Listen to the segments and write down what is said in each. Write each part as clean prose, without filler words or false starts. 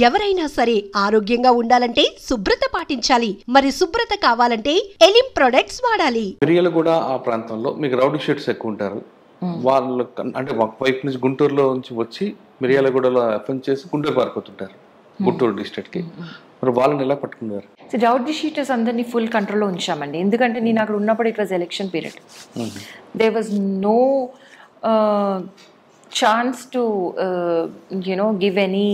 ఎవరైనా సరే ఆరోగ్యంగా ఉండాలంటే శుభ్రత పాటించాలి. మరి శుభ్రత కావాలంటే ఎలిం ప్రొడక్ట్స్ వాడాలి. మిరియాలు కూడా ఆ ప్రాంతంలో మీకు రౌడీ షీట్స్ ఎక్కువ ఉంటారు. వాళ్ళు అంటే ఒక వైపు నుంచి గుంటూరులో నుంచి వచ్చి మిరియాలగూడలో ఎఫ్ఎన్ చేసి గుంటూరు పారిపోతుంటారు, గుంటూరు డిస్ట్రిక్ట్ కి. మరి వాళ్ళని ఎలా పట్టుకున్నారు? రౌడీ షీటర్స్ అందరినీ ఫుల్ కంట్రోల్లో ఉంచామండి. ఎందుకంటే నేను అక్కడ ఉన్నప్పుడు it was election period. There was no chance to give any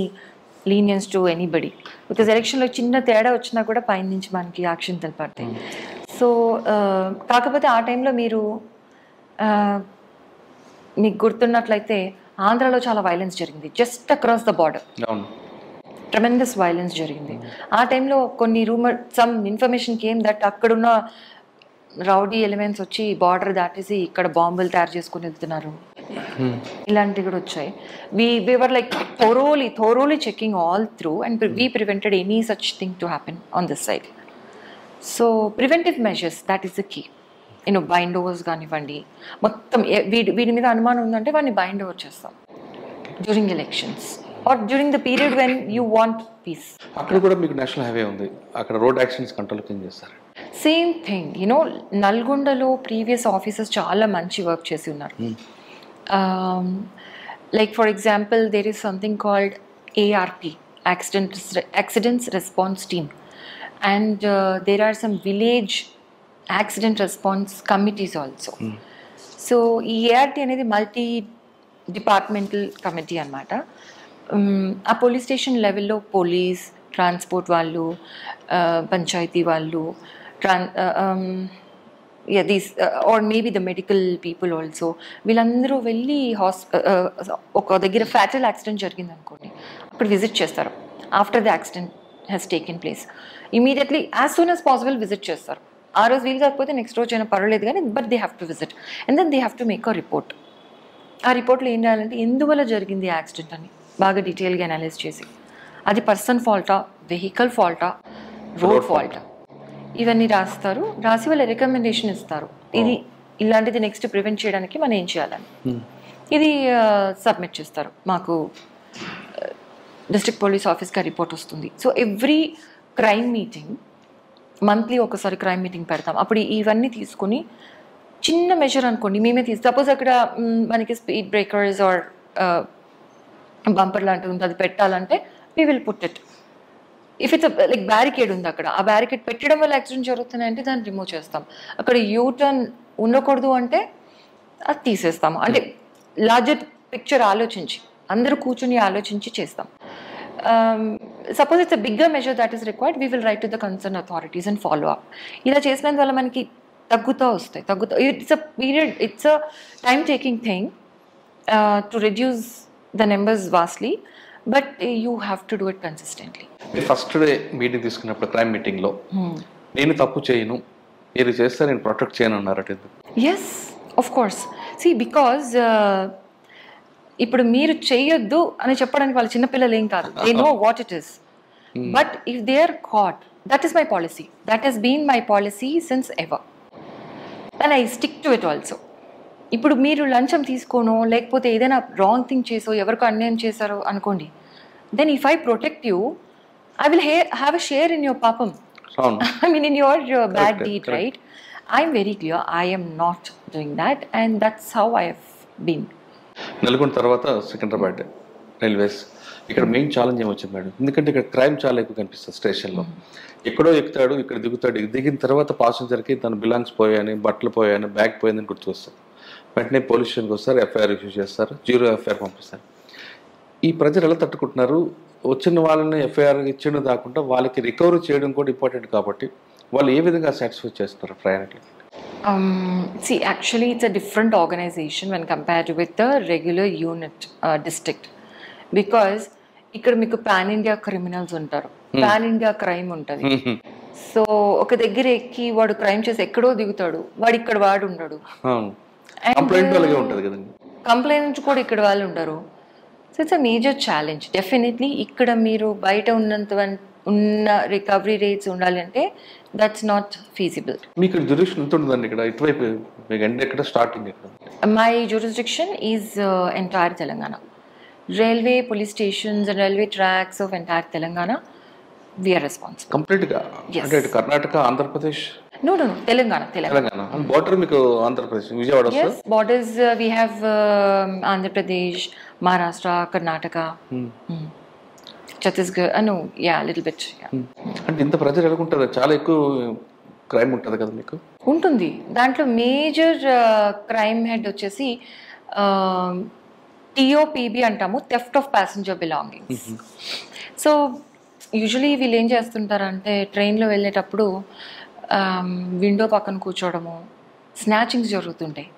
leniency to anybody, because ఎలక్షన్లో చిన్న తేడా వచ్చినా కూడా పైన నుంచి మనకి యాక్షన్ తెలిపడతాయి. సో కాకపోతే ఆ టైంలో మీకు గుర్తున్నట్లయితే ఆంధ్రాలో చాలా వైలెన్స్ జరిగింది, just across the border. Tremendous violence జరిగింది. ఆ టైంలో కొన్ని సమ్ ఇన్ఫర్మేషన్ కేమ్ దట్ అక్కడున్న రౌడీ ఎలిమెంట్స్ వచ్చి బార్డర్ దాటేసి ఇక్కడ బాంబులు తయారు చేసుకుని వెళ్తున్నారు, ఇలాంటివి కూడా వచ్చాయి. we were like thoroughly checking all through and we prevented any such thing to happen on this side. So preventive measures, that is the key. Bind overs కానివ్వండి, మొత్తం వీడి మీద అనుమానం ఉందంటే వాడిని బైండ్ ఓవర్ చేస్తాం during elections are during the period when you want peace. అక్కడ కూడా మీకు నేషనల్ హైవే ఉంది, అక్కడ రోడ్ యాక్సిడెంట్స్ కంట్రోల్ ఏం చేస్తారు? Same thing. నల్గొండలో ప్రీవియస్ ఆఫీసర్స్ చాలా మంచి వర్క్ చేసి ఉన్నారు. Like for example, there is something called ARP, Accidents Response Team, and there are some village accident response committees also. So ART అనేది మల్టీ డిపార్ట్మెంటల్ కమిటీ అనమాట. ఆ పోలీస్ స్టేషన్ లెవెల్లో police, transport వాళ్ళు, పంచాయతీ వాళ్ళు, or maybe the medical people also, వీళ్ళందరూ వెళ్ళి ఒక దగ్గర ఫ్యాటల్ యాక్సిడెంట్ జరిగింది అనుకోండి, అక్కడ విజిట్ చేస్తారు. After the accident has taken place immediately as soon as possible visit చేస్తారు. ఆ రోజు వీలు కాకపోతే నెక్స్ట్ రోజు అయినా పర్వాలేదు కానీ, but they have to visit and then they have to make a report. ఆ రిపోర్ట్లో ఏం రాయాలంటే ఎందువల్ల జరిగింది యాక్సిడెంట్ అని బాగా డీటెయిల్గా అనలైజ్ చేసి, అది పర్సన్ ఫాల్టా, వెహికల్ ఫాల్టా, రోడ్ ఫాల్టా, ఇవన్నీ రాస్తారు. రాసి వాళ్ళ రికమెండేషన్ ఇస్తారు, ఇది ఇలాంటిది నెక్స్ట్ ప్రివెంట్ చేయడానికి మనం ఏం చేయాలని. ఇది సబ్మిట్ చేస్తారు మాకు, డిస్ట్రిక్ట్ పోలీస్ ఆఫీస్కి రిపోర్ట్ వస్తుంది. So every crime meeting, monthly ఒకసారి క్రైమ్ మీటింగ్ పెడతాం. అప్పుడు ఇవన్నీ తీసుకుని చిన్న మెజర్ అనుకోండి మేమే సపోజ్ అక్కడ మనకి స్పీడ్ బ్రేకర్స్ ఆర్ బంపర్ లాంటిది ఉంది, అది పెట్టాలంటే we will put it. If it's like barricade ఉంది అక్కడ, ఆ బ్యారికేడ్ పెట్టడం వల్ల యాక్సిడెంట్ జరుగుతున్నాయంటే దాన్ని రిమూవ్ చేస్తాం. అక్కడ యూటర్న్ ఉండకూడదు అంటే అది తీసేస్తాము. అంటే లార్జర్ పిక్చర్ ఆలోచించి, అందరూ కూర్చుని ఆలోచించి చేస్తాం. Suppose it's a bigger measure that is required, we will write to the concern authorities and follow up. ఇలా చేసినందువల్ల మనకి తగ్గుతూ వస్తాయి. It's a period, it's a time taking thing to reduce the numbers vastly, but you have to do it consistently. First day meeting తీసుకున్నప్పుడు crime మీటింగ్లో నేను తప్పు చేయను, మీరు చేస్తే నేను ప్రొటెక్ట్ చేయను అన్నారట. Yes, of course. See because ఇప్పుడు మీరు చేయొద్దు అని చెప్పడానికి వాళ్ళు చిన్నపిల్లలు ఏం కాదు, they know what it is. But if they are caught, that is my policy, that has been my policy since ever and I stick to it also. ఇప్పుడు మీరు లంచం తీసుకోనో లేకపోతే ఏదైనా రాంగ్ థింగ్ చేసో ఎవరికో అన్యాయం చేశారో అనుకోండి, then if I protect you, I will have a share in your papam. I mean in your bad deed, right? I'm very clear I am not doing that, and that's how I have been. Nalgonda తర్వాత Secunderabad railways, ఇక్కడ main challenge ఏమొచ్చింది madam? ఎందుకంటే ఇక్కడ crime చాలా ఎక్కువ కనిపిస్తుంది స్టేషన్లో. ఎక్కడో ఎక్కుతాడు, ఇక్కడ దిగుతాడు, దిగిన తర్వాత పాసెంజర్కి తన బిలాంగ్స్ పోయాయని, బట్టలు పోయాయని, బ్యాగ్ పోయిందని గుర్తుకొస్తారు. వెంటనే పోలీస్ స్టేషన్కి వస్తారు, ఎఫ్ఐఆర్ ఇష్యూ చేస్తారు, 0 ఎఫ్ఐఆర్ పంపిస్తారు. ఈ ప్రజలు ఎలా తట్టుకుంటున్నారు? వచ్చిన వాళ్ళని ఎఫ్ఐఆర్ ఇచ్చిన కాకుండా వాళ్ళకి రికవరీ చేయడం కూడా ఇంపార్టెంట్ కాబట్టి వాళ్ళు ఏ విధంగా సాటిస్ఫై చేస్తారు ప్రయాణికులు? See, actually it's a different organization when compared with the regular unit district, because ఇక్కడ మీకు పాన్ ఇండియా క్రిమినల్స్ ఉంటారు, పాన్ ఇండియా క్రైమ్ ఉంటుంది. సో ఒక దగ్గర ఎక్కి వాడు క్రైమ్ చేసి ఎక్కడో దిగుతాడు, వాడు ఇక్కడ వాడు ఉండడు, కంప్లైంట్ కూడా ఇక్కడ వాళ్ళు ఉండరు. So it's a major challenge definitely. ఇక్కడ మీరు బయట ఉన్న రికవరీ రేట్స్ ఉండాలంటే దట్స్ నాట్ ఫీజిబుల్. మీకు జ్యూరిడిక్షన్ ఎంత ఉంటుందండి ఇక్కడ? ఇటువైపు మీకు ఎక్కడ starting? My jurisdiction is entire Telangana. railway, police stations and railway tracks of entire Telangana, we are responsible. కంప్లీట్గా Yes. అంటే ఇటు Karnataka Andhra Pradesh No, Telangana. Telangana border మీకు ఆంధ్రప్రదేశ్ విజయవాడ వస్తుంది. Yes, borders we have Andhra Pradesh, Maharashtra, Karnataka, Chhattisgarh. No, yeah, a little bit. Yeah. అంటే ఇంత ప్రజలు ఎలాగుంటారు, చాలా ఎక్కువ క్రైమ్ ఉంటుంది కదా మీకు. ఉంటుంది. దాంట్లో మేజర్ క్రైమ్ హెడ్ వచ్చేసి TOPB అంటాము, theft off passenger belongings. So usually వీళ్ళు ఏం చేస్తుంటారంటే ట్రైన్లో వెళ్ళేటప్పుడు విండో పక్కన కూర్చోవడము, స్నాచింగ్స్ జరుగుతుంటాయి.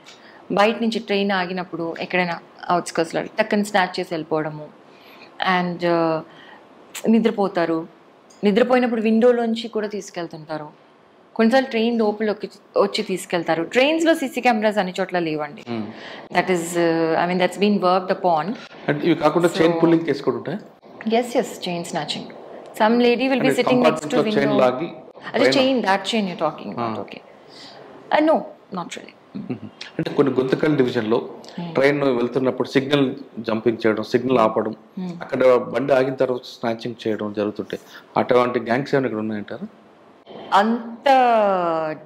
బయట నుంచి ట్రైన్ ఆగినప్పుడు ఎక్కడైనా అవుట్స్కర్ట్స్లో టక్కని స్నాచ్ చేసి వెళ్ళిపోవడము. అండ్ నిద్రపోతారు. నిద్రపోయినప్పుడు విండోలోంచి కూడా తీసుకెళ్తుంటారు. కొన్నిసార్లు ట్రైన్ లోపలికి వచ్చి తీసుకెళ్తారు. ట్రైన్స్లో CC కెమెరాస్ అన్ని చోట్ల లేవండి. That is that's been worked upon. అంటే ఇవి కాకుండా చైన్ పుల్లింగ్ కేసు కూడా ఉంటాయి. Yes, chain snatching. Some lady will be sitting next to chain window. లాగి అదే chain, that chain you talking about. Okay, no, not really. అంటే కొన్ని గుంతకల్ డివిజన్లో ట్రైన్ వెళ్తున్నప్పుడు సిగ్నల్ జంపింగ్ చేయడం, సిగ్నల్ ఆపడం, అక్కడ బండి ఆగిన తర్వాత స్నాచింగ్ చేయడం జరుగుతుంటాయి. అటువంటి గ్యాంగ్స్ ఏమైనా ఇక్కడ ఉన్నాయంటారా? అంత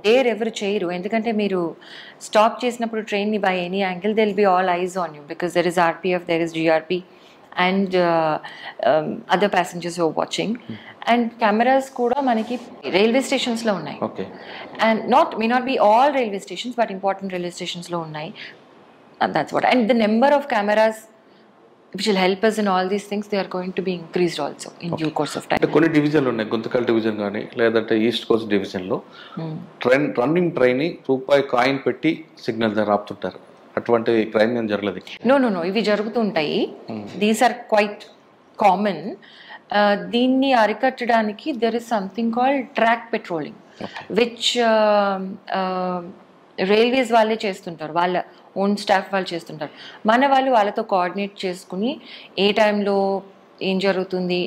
డేర్ ఎవరు చేయరు. ఎందుకంటే మీరు స్టాప్ చేసినప్పుడు ట్రైన్ని by any angle they'll be all eyes on you, because there is RPF, there is GRP and other passengers who are watching. And cameras కూడా మనకి రైల్వే స్టేషన్స్లో ఉన్నాయి. Okay. And may not be all railway stations, but important railway stations-లో ఉన్నాయి. And that's what. And the number of cameras which will help us in all these things, they are going to be increased also in due course of time. అంటే కొన్ని డివిజన్లు ఉన్నాయి, Guntakal division కానీ లేదంటే east coast డివిజన్లో running train రూపాయి coin పెట్టి signal దగ్గర ఆపుతుంటారు. అటువంటి క్రైమ్ ఏం జరగలేదు. No, ఇవి జరుగుతుంటాయి. These are quite common. దీన్ని అరికట్టడానికి there is something called track patrolling, which railways వాళ్ళే చేస్తుంటారు, వాళ్ళ ఓన్ స్టాఫ్ వాళ్ళు చేస్తుంటారు. మన వాళ్ళు వాళ్ళతో కోఆర్డినేట్ చేసుకుని ఏ టైంలో ఏం జరుగుతుంది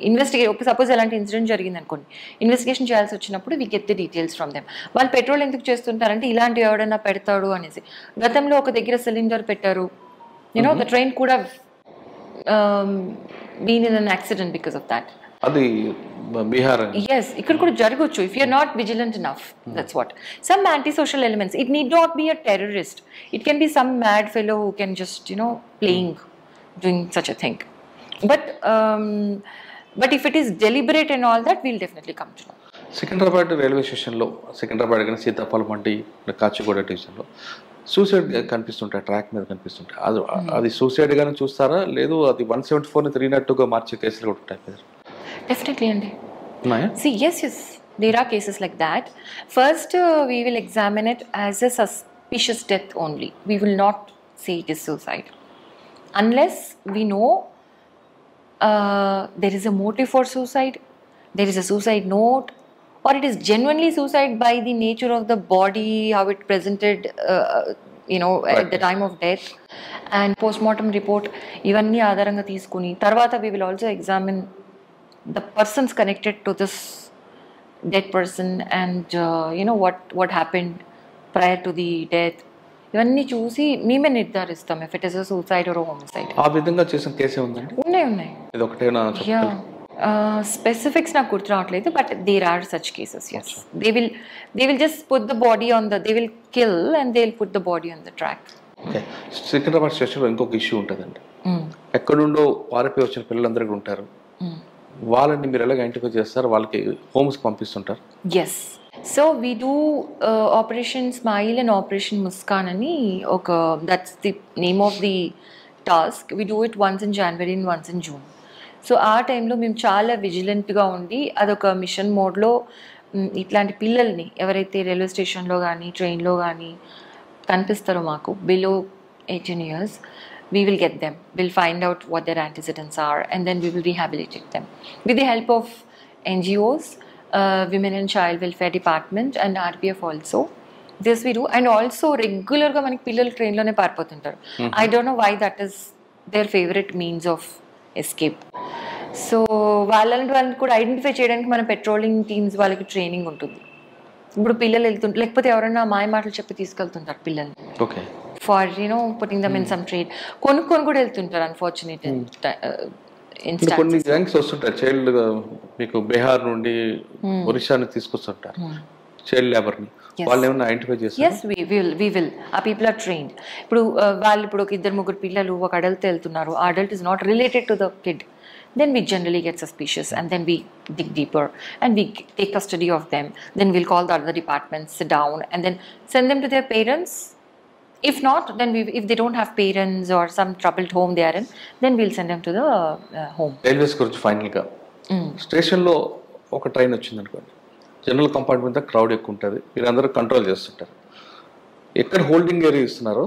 సపోజ్ అలాంటి ఇన్సిడెంట్ జరిగింది అనుకోండి, ఇన్వెస్టిగేషన్ చేయాల్సి వచ్చినప్పుడు we get the details from them. వాళ్ళు పెట్రోల్ ఎందుకు చేస్తుంటారంటే ఇలాంటివి ఎవడన్నా పెడతాడు అనేసి. గతంలో ఒక దగ్గర సిలిండర్ పెట్టారు, ద ట్రైన్ కూడా been in an accident because of that. అది బీహార్. Yes, ఇక్కడ కూడా జరగచ్చు if you're not vigilant enough. That's what. Some antisocial elements. It need not be a terrorist. It can be some mad fellow who can just, playing, doing such a thing. But if it is deliberate and all that, we'll definitely come to know. Secunderabad railway స్టేషన్లో, సికింద్రాబాద్ కానీ సీతాఫలం మండి, కాచిగూడ డివిజన్లో suicide కనిపిస్తుంటాయి, track మీద కనిపిస్తుంటాయి. అది suicide గానే చూస్తారా, లేదు అది 174ని 302గా మార్చే కేసులు కూడా ఉంటాయి? Definitely, Andy. See, yes, there are cases like that. First, we will examine it as a suspicious death only. We will not say it is suicide. Unless we know there is a motive for suicide, there is a suicide note, or it is genuinely suicide by the nature of the body, how it presented, at the time of death, and postmortem report. Ivanni ఆధారంగా తీసుకుని తర్వాత we will also examine the persons connected to this dead person and what happened prior to the death. ఇవన్నీ చూసి మేమే నిర్ధారిస్తాం if it is a suicide or a homicide. ఆ విధంగా చేసిన కేసే ఉందండి? ఉన్నాయి. ఇది ఒకటేనా? స్పెసిఫిక్స్ నాకు గుర్తు రావట్లేదు, but there are such cases. yes, they will just put the body on they will kill and they will put the body on the track. Okay. Secunderabad స్టేషన్లో ఇంకొక ఇష్యూ ఉంటుందండి. ఎక్కడి నుండో పారిపోయి వచ్చిన పిల్లలందరూ ఉంటారు, వాళ్ళని మీరు ఎలాగ ఐడెంటిఫై చేస్తారు? వాళ్ళకి హోమ్స్ పంపిస్తుంటారు? Yes. So we do operation smile and operation Muskaan అని that's the name of the task. We do it once in January and once in June. So ఆ టైంలో మేము చాలా విజిలెంట్గా ఉండి అదొక మిషన్ మోడ్లో ఇట్లాంటి పిల్లల్ని ఎవరైతే రైల్వే స్టేషన్లో కానీ ట్రైన్లో కానీ కనిపిస్తారో మాకు below 18 years, we will get them. We'll find out what their antecedents are and then we will rehabilitate them with the help of NGOs, Women and Child Welfare Department and RPF also. This we do. And also regular ga maniki pillalu train lone paaripotuntaru. I don't know why that is their favorite means of escape. So వాళ్ళని కూడా identify చేయడానికి మన patrolling teams వాళ్ళకి training ఉంటుంది. ఇప్పుడు పిల్లలు వెళ్తుంటారు, లేకపోతే ఎవరైనా మాయ మాటలు చెప్పి తీసుకెళ్తుంటారు పిల్లల్ని. Okay. For putting them in some trade. కొనుక్కొని కూడా వెళ్తుంటారు అన్ఫార్చునేట్ కొన్ని గ్యాంగ్స్ వస్తుంటారు చైల్డ్ మీకు బీహార్ నుండి ఒరిస్సా నుంచి తీసుకొస్తుంటారు చైల్డ్ లేబర్ ని. వాళ్ళు ఏమైనా ఐడెంటిఫై చేస్తారు? Yes we will. ఆ పీపుల్ ఆర్ ట్రైన్డ్. ఇప్పుడు వాళ్ళు ఇప్పుడు ఒక 2-3 పిల్లలు ఒక అడల్ట్ వెళ్తున్నారు, ఆ adult is not related to the kid, then we generally get suspicious and then we dig deeper and we take custody of them. Then we'll call the other departments, sit down and then send them to their parents. If not, then if they don't have parents or some troubled home they are in, then we'll send them to the home. Railways గురించి final గా స్టేషన్లో ఒక train వచ్చింది అనుకోండి, general compartment దా crowd ఎక్కువ ఉంటుంది, మీరు అందరూ కంట్రోల్ చేస్తుంటారు. ఎక్కడ హోల్డింగ్ ఏరియా ఇస్తున్నారో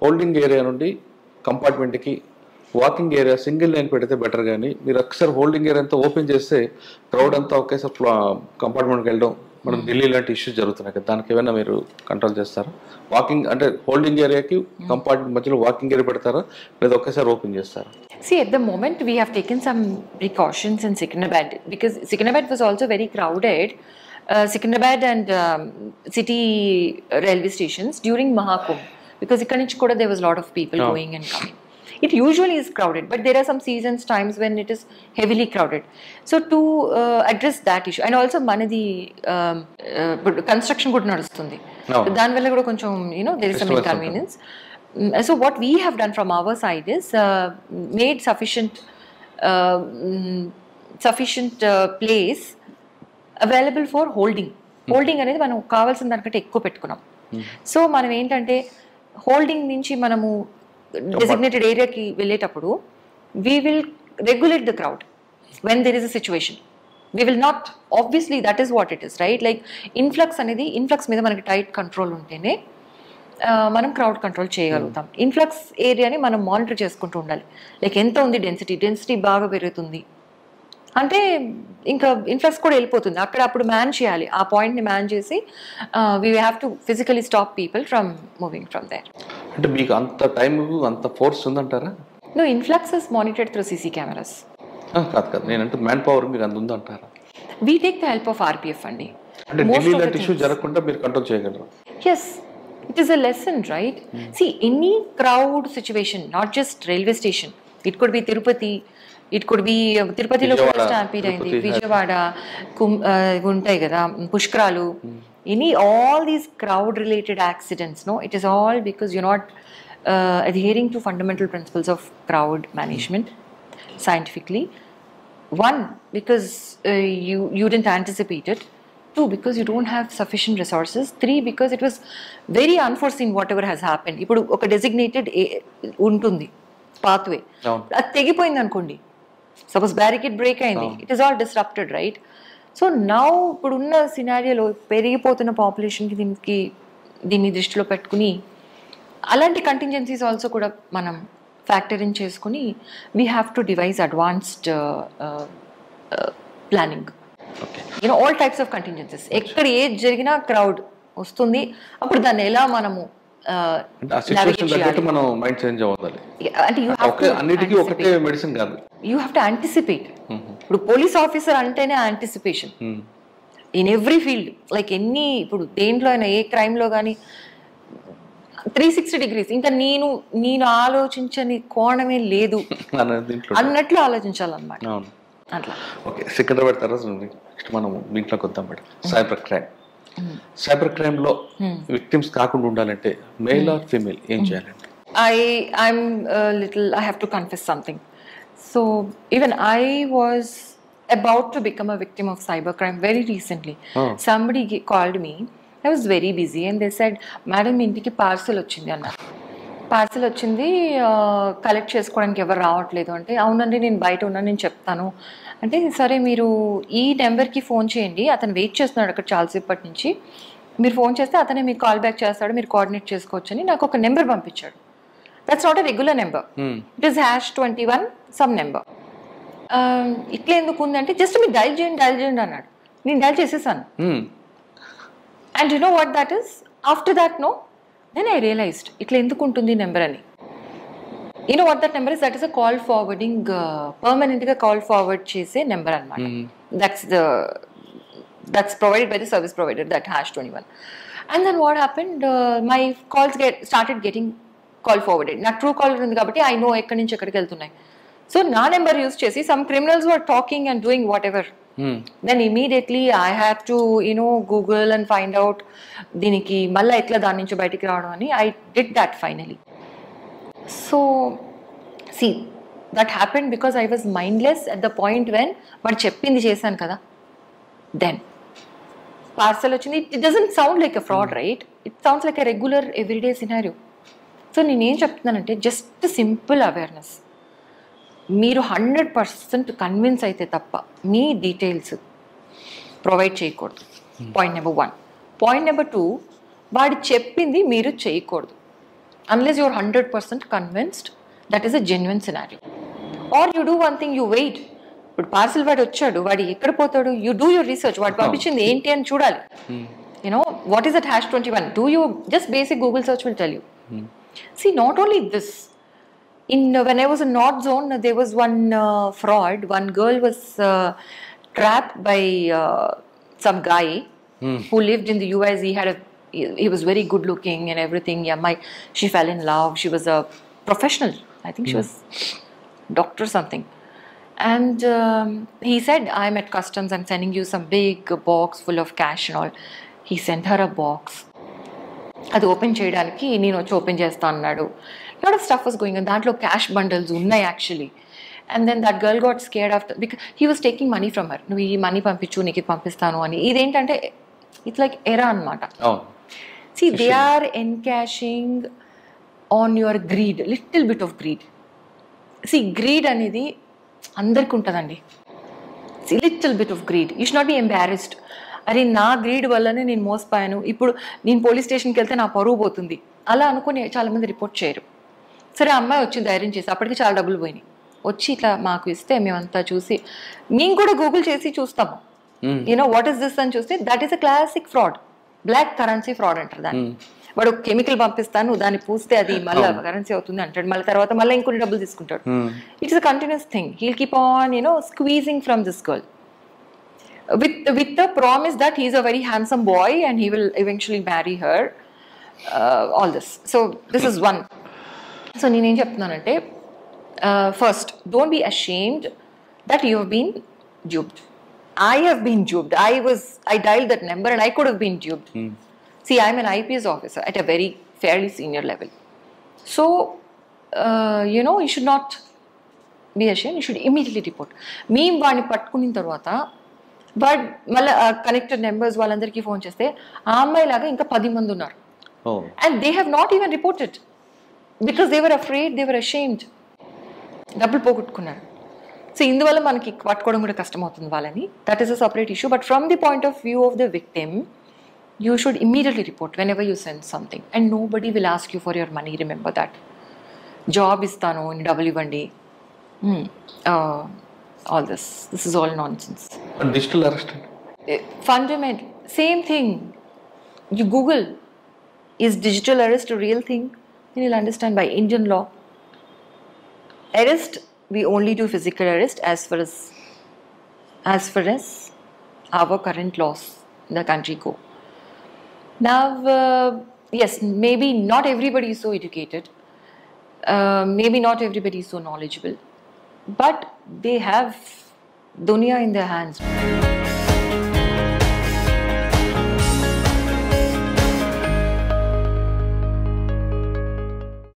హోల్డింగ్ ఏరియా నుండి కంపార్ట్మెంట్కి వాకింగ్ ఏరియా సింగిల్ లైన్ పెడితే బెటర్. కానీ మీరు ఒకసారి హోల్డింగ్ ఏరియా అంతా ఓపెన్ చేస్తే క్రౌడ్ అంతా ఒకేసారి కంపార్ట్మెంట్కి వెళ్ళడం, మనం ఢిల్లీ లాంటి ఇష్యూస్ జరుగుతున్నాయి కదా, దానికి ఏమైనా మీరు కంట్రోల్ చేస్తారా? వాకింగ్ అంటే హోల్డింగ్ ఏరియాకి కంపార్ట్మెంట్ మధ్యలో వాకింగ్ ఏరియా పెడతారా లేదా ఒకేసారి ఓపెన్ చేస్తారా? See, at the moment we have taken some precautions in Secunderabad because Secunderabad was also very crowded. Secunderabad and city railway stations during Mahakumbh, because ikkadi nunchi kuda there was a lot of people going and coming. It usually is crowded, but there are some seasons times when it is heavily crowded. So to address that issue, and also manadi construction kuda nadustundi, dan valla kuda koncham there is some inconvenience. So what we have done from our side is made sufficient place available for holding అనేది మనం కావాల్సిన దానికంటే ఎక్కువ పెట్టుకున్నాం. So మనం ఏంటంటే holding నుంచి మనము designated area ki velletappudu we will regulate the crowd when there is a situation. We will not, obviously that is what it is, right? Like influx మీద మనకి టైట్ కంట్రోల్ ఉంటేనే మనం క్రౌడ్ కంట్రోల్ చేయగలుగుతాం. Influx ఏరియాని మనం monitor చేసుకుంటూ ఉండాలి. Like ఎంత ఉంది డెన్సిటీ బాగా పెరుగుతుంది అంటే ఇంకా ఇన్ఫ్లక్స్ కూడా వెళ్ళిపోతుంది, అక్కడ అప్పుడు మ్యాన్ చేయాలి, ఆ పాయింట్ని మ్యాన్ చేసి we have to physically stop people from moving from there. అంటే మీకు అంత టైం అంత ఫోర్స్ ఉందంటారా? No, influx is monitored through CC cameras. కాదు నేనంటే మ్యాన్ పవర్ మీకు అంత ఉందంటారా? We take the help of RPF అండి. అంటే ఢిల్లీ లాంటి ఇష్యూ జరగకుండా మీరు కంట్రోల్ చేయగలరు? Yes, it is a lesson, right? See, any crowd situation, not just railway station, it could be Tirupati, it could be Tirupatilo kuda stampede aindi, Vijayawada untai kada, Pushkaralu, all these crowd related accidents, no, it is all because you're not adhering to fundamental principles of crowd management scientifically. One, because you didn't anticipate it. 2, because you don't have sufficient resources. 3, because it was very unforeseen whatever has happened. ఇప్పుడు ఒక designated ఉంటుంది pathway, అది తెగిపోయింది అనుకోండి, suppose barricade break అయింది, it is all disrupted, right? So now ఇప్పుడున్న సినారియోలో పెరిగిపోతున్న పాపులేషన్కి దీన్ని దృష్టిలో పెట్టుకుని అలాంటి కంటింజెన్సీస్ ఆల్సో కూడా మనం ఫ్యాక్టర్ ఇన్ చేసుకుని we have to device advanced planning. All types of contingencies. ఎక్కడ ఏది జరిగినా క్రౌడ్ వస్తుంది, అప్పుడు దాన్ని ఎలా మనము అంటే యూ హ్యావ్ టు యాంటిసిపేట్. ఇప్పుడు పోలీస్ ఆఫీసర్ అంటేనే anticipation in every field, like ఇప్పుడు దేంట్లో అయినా ఏ క్రైమ్లో కానీ 360 degrees, ఇంకా నేను ఆలోచించని కోణమే లేదు అన్నట్లు ఆలోచించాలన్నమాట. అట్లా. ఓకే, సికింద్రాబాద్ తర్వాత మనం దీంట్లోకి వద్దాం మేడం. సైబర్ క్రైమ్ లో విక్టిమ్స్ కాకుండా ఉండాలంటే మేల్ ఆర్ ఫీమేల్ ఏం చేయాలంటే? I have to confess something. So even I was about to become a victim of cybercrime very recently. Somebody called me. I was very busy and they said, "Madam, ఇంటికి parcel వచ్చింది" అన్నారు. Parcel వచ్చింది, collect చేసుకోవడానికి ఎవరు రావట్లేదు అంటే, అవునండి నేను బయట ఉన్నాను, నేను చెప్తాను అంటే, సరే మీరు ఈ నెంబర్కి ఫోన్ చేయండి, అతను వెయిట్ చేస్తున్నాడు అక్కడ చాలాసేపటి నుంచి, మీరు ఫోన్ చేస్తే అతనే మీకు కాల్ బ్యాక్ చేస్తాడు, మీరు కోఆర్డినేట్ చేసుకోవచ్చు అని నాకు ఒక నెంబర్ పంపించాడు. That's not a regular number, it is #21 some number. ఇట్లా ఎందుకు ఉంది అంటే, జస్ట్ మీరు డైల్ చేయండి అన్నాడు. నేను డైల్ చేసేసాను. And you know what that is? After that then I realized itla enduku untundi number ani. You know what that number is? That is a call forwarding, permanent ga call forward chese number anamata. That's provided by the service provider, that #21. And then what happened, my calls started getting call forwarded. నాకు true caller ఉంది కాబట్టి I know ఎక్కడి నుంచి ఎక్కడికి వెళ్తున్నాయి. So నా number use చేసి some criminals were talking and doing whatever. Then immediately I have to Google and find out దీనికి మళ్ళీ ఎట్లా దాని నుంచి బయటికి రావడం అని. I did that finally. So see that happened because I was mindless at the point when వాడు చెప్పింది చేశాను కదా. దెన్ పార్సల్ వచ్చింది. It doesn't sound like a fraud, right? It sounds like a regular everyday scenario. So నేనేం చెప్తున్నానంటే just simple awareness. మీరు 100% convince అయితే తప్ప మీ డీటెయిల్స్ ప్రొవైడ్ చేయకూడదు. Point number 1. పాయింట్ నెంబర్ 2, వాడు చెప్పింది మీరు చేయకూడదు unless you're 100% convinced that is a genuine scenario. Or you do one thing, you wait. ఇప్పుడు పార్సల్ వాడు వచ్చాడు, వాడు ఎక్కడ పోతాడు? You do your research. వాడు పంపించింది ఏంటి అని చూడాలి. What is that #21? Do you just basic Google search will tell you. See, not only this, when I was in North Zone, there was one fraud. One girl was trapped by some guy who lived in the US. He was very good looking and everything. Yeah, she fell in love. She was a professional. I think she was doctor something. And he said, I'm at customs. I'm sending you some big box full of cash and all. He sent her a box. అది open చేయడానికి నేను వచ్చి open చేస్తా అన్నాడు. Lot of stuff was going on. దాంట్లో cash bundles ఉన్నాయి actually. And then that girl got scared after because he was taking money from her. నువ్వు ఈ మనీ పంపించు, నీకు పంపిస్తాను అని. ఇదేంటంటే ఇట్స్ లైక్ ఎరా అనమాట. See they are encashing on your greed, little bit of greed. See greed అనేది అందరికి ఉంటుందండి. See little bit of greed. You should not be embarrassed. అరే నా గ్రీడ్ వల్లనే నేను మోసపోయాను, ఇప్పుడు నేను పోలీస్ స్టేషన్కి వెళ్తే నా పరువు పోతుంది అలా అనుకుని చాలామంది రిపోర్ట్ చేయరు. సరే అమ్మాయి వచ్చి ధైర్యం చేసి అప్పటికి చాలా డబ్బులు పోయినాయి. వచ్చి ఇట్లా మాకు ఇస్తే మేమంతా చూసి మేము కూడా గూగుల్ చేసి చూస్తాము. వాట్ ఈస్ దిస్ అని చూస్తే that is a classic fraud. Black currency fraud అంటారు దాన్ని. వాడు కెమికల్ పంపిస్తాను, దాన్ని పూస్తే అది మళ్ళీ కరెన్సీ అవుతుంది అంటాడు. మళ్ళీ తర్వాత మళ్ళీ ఇంకొన్ని డబ్బులు తీసుకుంటాడు. It's a continuous thing. He'll keep on squeezing from this girl with the promise that he's a very handsome boy and he will eventually marry her. All this. So this is one. So నేను ఏం చెప్తున్నానంటే first, don't be ashamed that you have been duped. I have been duped. I dialed that number and I could have been duped. See, I'm an IPS officer at a very fairly senior level. So you should not be ashamed. You should immediately report. మేము వాడిని పట్టుకున్న తర్వాత but మళ్ళీ connected numbers వాళ్ళందరికీ phone చేస్తే ఆ అమ్మాయి లాగా ఇంకా 10 మంది ఉన్నారు. And they have not even reported because they were afraid, they were ashamed. డబ్బులు పోగొట్టుకున్నారు. సో ఇందువల్ల మనకి పట్టుకోవడం కూడా కష్టం అవుతుంది వాళ్ళని. That is a separate issue. But from the point of view of the victim, you should immediately report whenever you send something. And nobody will ask you for your money. Remember that. Job ఇస్తాను, డబ్బులు ఇవ్వండి. All this is all nonsense. And digital arrest? Fundamental, same thing. You Google, is digital arrest a real thing? Then you'll understand by Indian law. Arrest, we only do physical arrest as far as our current laws in the country go. Now, yes, maybe not everybody is so educated. Maybe not everybody is so knowledgeable. But they have dunya in their hands.